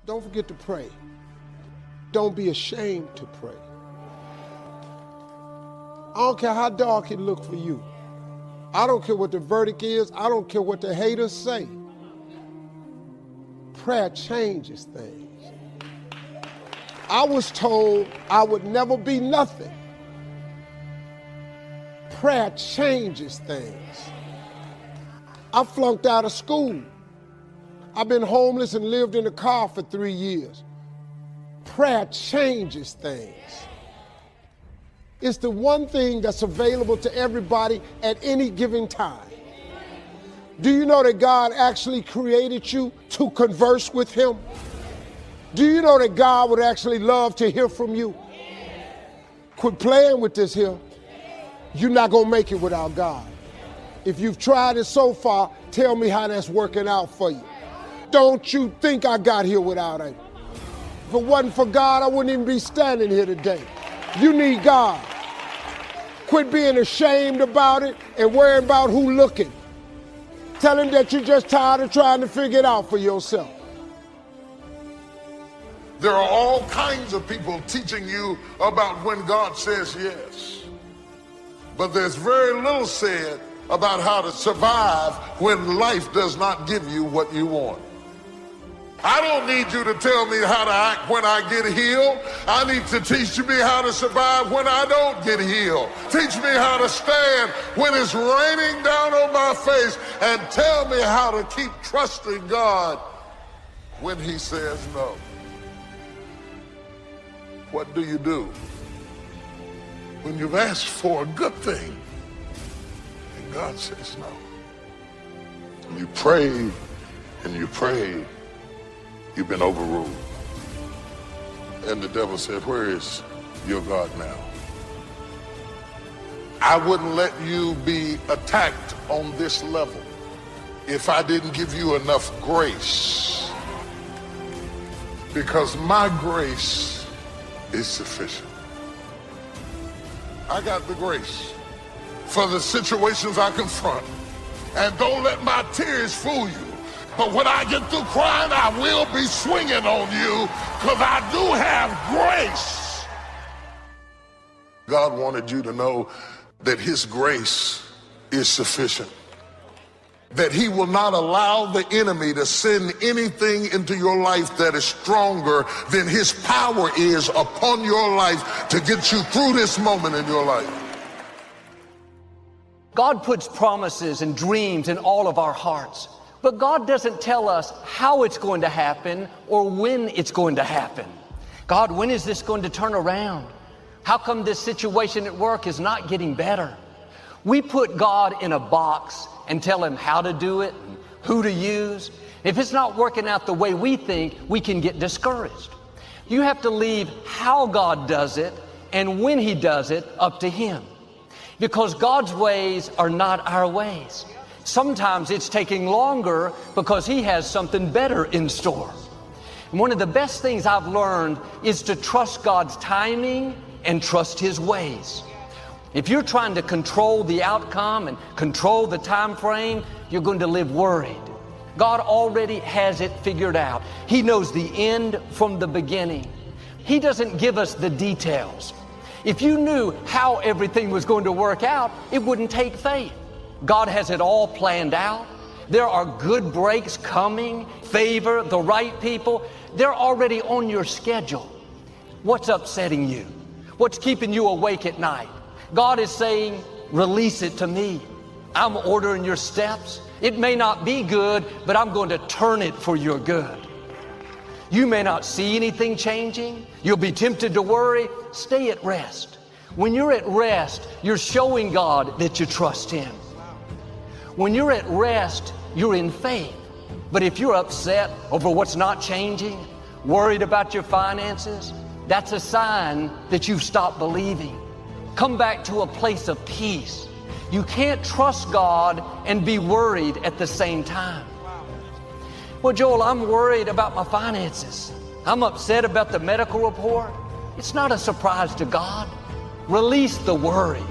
Don't forget to pray. Don't be ashamed to pray. I don't care how dark it looks for you. I don't care what the verdict is. I don't care what the haters say. Prayer changes things. I was told I would never be nothing. Prayer changes things. I flunked out of school. I've been homeless and lived in a car for 3 years. Prayer changes things. It's the one thing that's available to everybody at any given time. Do you know that God actually created you to converse with him? Do you know that God would actually love to hear from you? Quit playing with this here. You're not going to make it without God. If you've tried it so far, tell me how that's working out for you. Don't you think I got here without him? If it wasn't for God, I wouldn't even be standing here today. You need God. Quit being ashamed about it and worrying about who looking. Tell him that you're just tired of trying to figure it out for yourself. There are all kinds of people teaching you about when God says yes. But there's very little said about how to survive when life does not give you what you want. I don't need you to tell me how to act when I get healed. I need to teach me how to survive when I don't get healed. Teach me how to stand when it's raining down on my face, and tell me how to keep trusting God when he says no. What do you do when you've asked for a good thing and God says no? And you prayed and you prayed. You've been overruled. And the devil said, where is your God now? I wouldn't let you be attacked on this level if I didn't give you enough grace. Because my grace is sufficient. I got the grace for the situations I confront. And don't let my tears fool you. But when I get through crying, I will be swinging on you, because I do have grace. God wanted you to know that his grace is sufficient. That he will not allow the enemy to send anything into your life that is stronger than his power is upon your life to get you through this moment in your life. God puts promises and dreams in all of our hearts. But God doesn't tell us how it's going to happen or when it's going to happen. God, when is this going to turn around? How come this situation at work is not getting better? We put God in a box and tell him how to do it, and who to use. If it's not working out the way we think, we can get discouraged. You have to leave how God does it and when he does it up to him. Because God's ways are not our ways. Sometimes it's taking longer because he has something better in store. And one of the best things I've learned is to trust God's timing and trust his ways. If you're trying to control the outcome and control the time frame, you're going to live worried. God already has it figured out. He knows the end from the beginning. He doesn't give us the details. If you knew how everything was going to work out, it wouldn't take faith. God has it all planned out. There are good breaks coming, favor, the right people. They're already on your schedule. What's upsetting you? What's keeping you awake at night? God is saying, release it to me. I'm ordering your steps. It may not be good, but I'm going to turn it for your good. You may not see anything changing. You'll be tempted to worry. Stay at rest. When you're at rest, you're showing God that you trust him. When you're at rest, you're in faith. But if you're upset over what's not changing, worried about your finances, that's a sign that you've stopped believing. Come back to a place of peace. You can't trust God and be worried at the same time. Well, Joel, I'm worried about my finances. I'm upset about the medical report. It's not a surprise to God. Release the worry.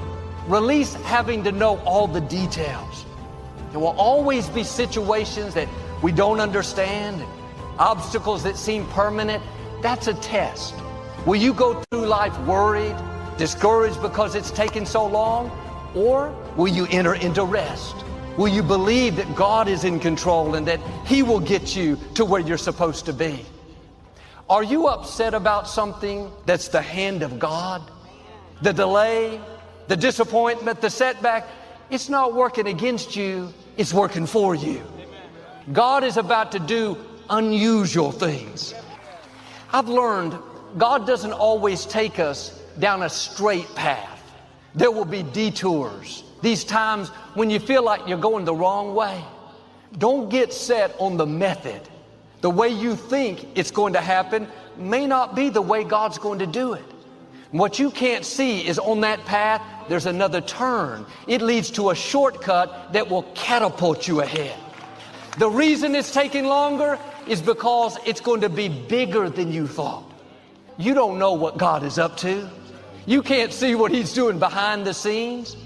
Release having to know all the details. There will always be situations that we don't understand. obstacles that seem permanent, that's a test. Will you go through life worried, discouraged because it's taken so long? Or will you enter into rest? Will you believe that God is in control and that He will get you to where you're supposed to be? Are you upset about something that's the hand of God? The delay, the disappointment, the setback, it's not working against you, it's working for you. God is about to do unusual things. I've learned God doesn't always take us down a straight path. There will be detours, these times when you feel like you're going the wrong way. Don't get set on the method. The way you think it's going to happen may not be the way God's going to do it. What you can't see is on that path, there's another turn. It leads to a shortcut that will catapult you ahead. The reason it's taking longer is because it's going to be bigger than you thought. You don't know what God is up to. You can't see what He's doing behind the scenes.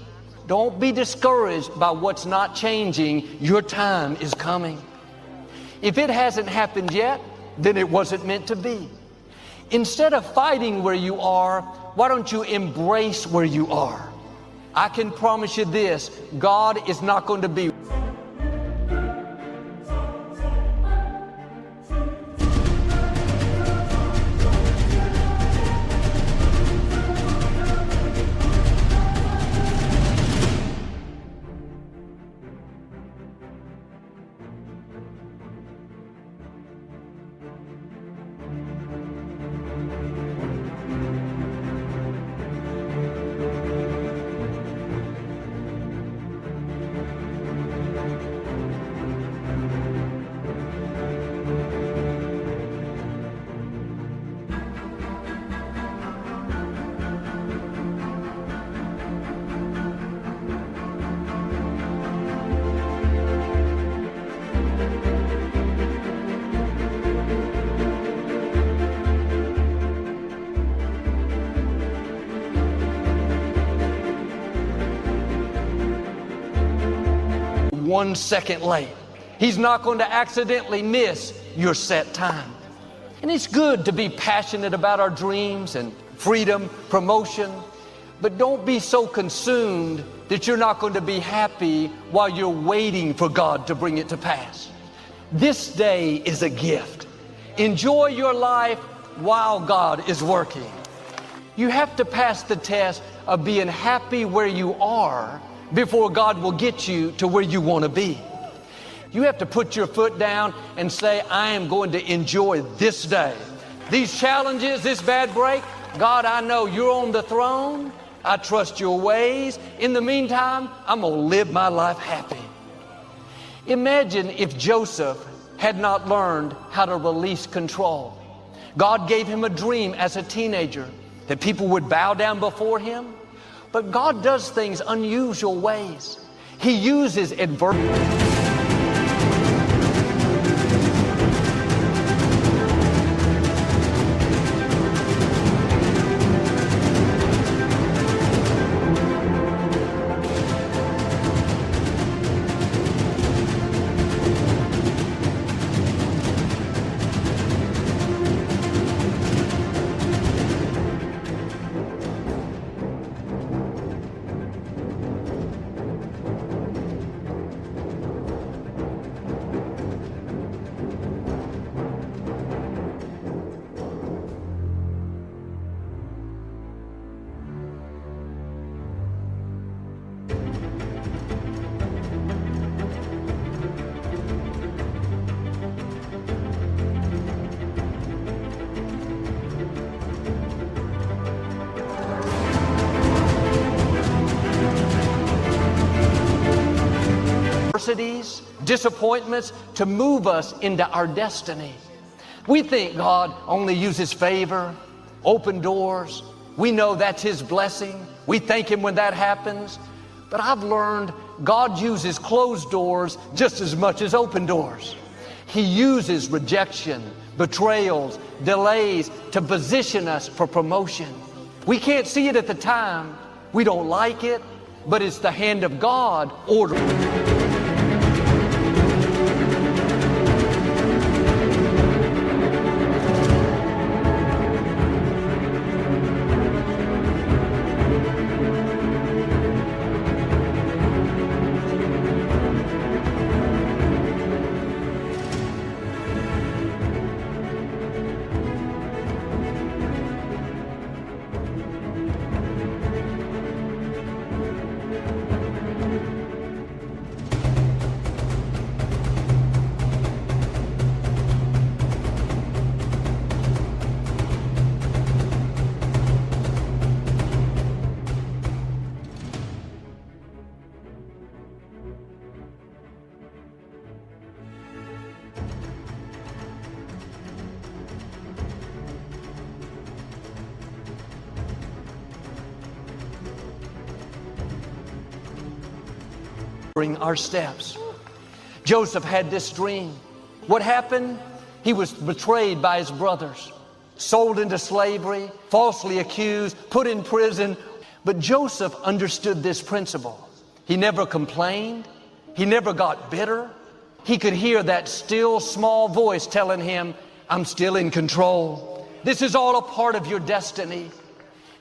Don't be discouraged by what's not changing. Your time is coming. If it hasn't happened yet, then it wasn't meant to be. Instead of fighting where you are, why don't you embrace where you are? I can promise you this, God is not going to be one second late. He's not going to accidentally miss your set time. And it's good to be passionate about our dreams and freedom, promotion, but don't be so consumed that you're not going to be happy while you're waiting for God to bring it to pass. This day is a gift. Enjoy your life while God is working. You have to pass the test of being happy where you are before God will get you to where you want to be. You have to put your foot down and say, I am going to enjoy this day. These challenges, this bad break, God, I know you're on the throne. I trust your ways. In the meantime, I'm going to live my life happy. Imagine if Joseph had not learned how to release control. God gave him a dream as a teenager that people would bow down before him. But God does things unusual ways. He uses adversity. Disappointments to move us into our destiny. We think God only uses favor, open doors. We know that's His blessing. We thank Him when that happens. But I've learned God uses closed doors just as much as open doors. He uses rejection, betrayals, delays to position us for promotion. We can't see it at the time. We don't like it, but it's the hand of God ordering. our steps. Joseph had this dream. What happened? He was betrayed by his brothers, sold into slavery, falsely accused, put in prison. But Joseph understood this principle. He never complained. He never got bitter. He could hear that still small voice telling him, I'm still in control. This is all a part of your destiny.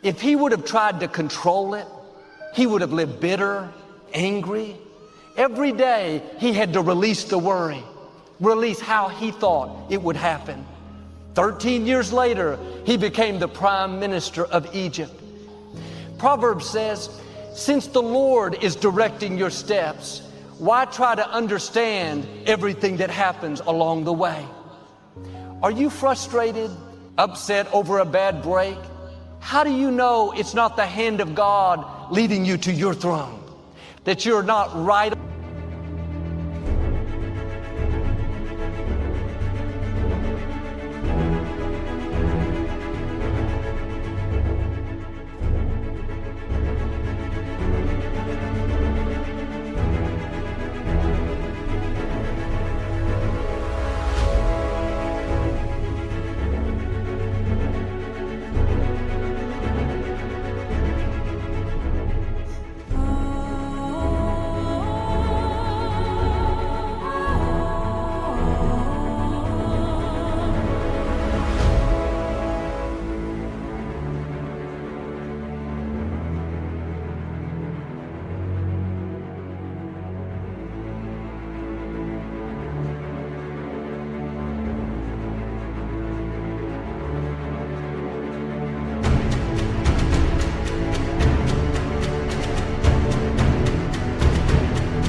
If he would have tried to control it, he would have lived bitter, angry. Every day he had to release the worry, release how he thought it would happen. 13 years later, he became the prime minister of Egypt. Proverbs says, since the Lord is directing your steps, why try to understand everything that happens along the way? Are you frustrated, upset over a bad break? How do you know it's not the hand of God leading you to your throne? That you're not right?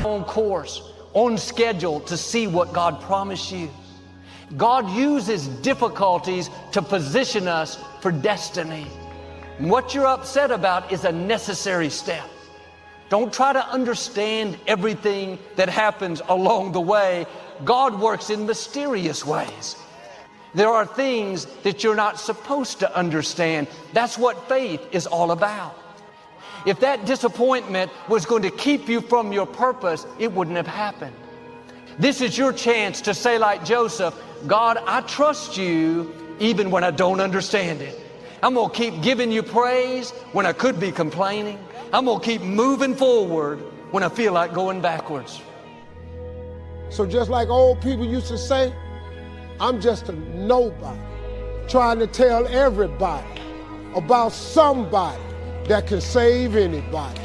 On course, on schedule to see what God promised you. God uses difficulties to position us for destiny. And what you're upset about is a necessary step. Don't try to understand everything that happens along the way. God works in mysterious ways. There are things that you're not supposed to understand. That's what faith is all about. If that disappointment was going to keep you from your purpose, it wouldn't have happened. This is your chance to say like Joseph, God, I trust you even when I don't understand it. I'm going to keep giving you praise when I could be complaining. I'm going to keep moving forward when I feel like going backwards. So just like old people used to say, I'm just a nobody trying to tell everybody about somebody that can save anybody.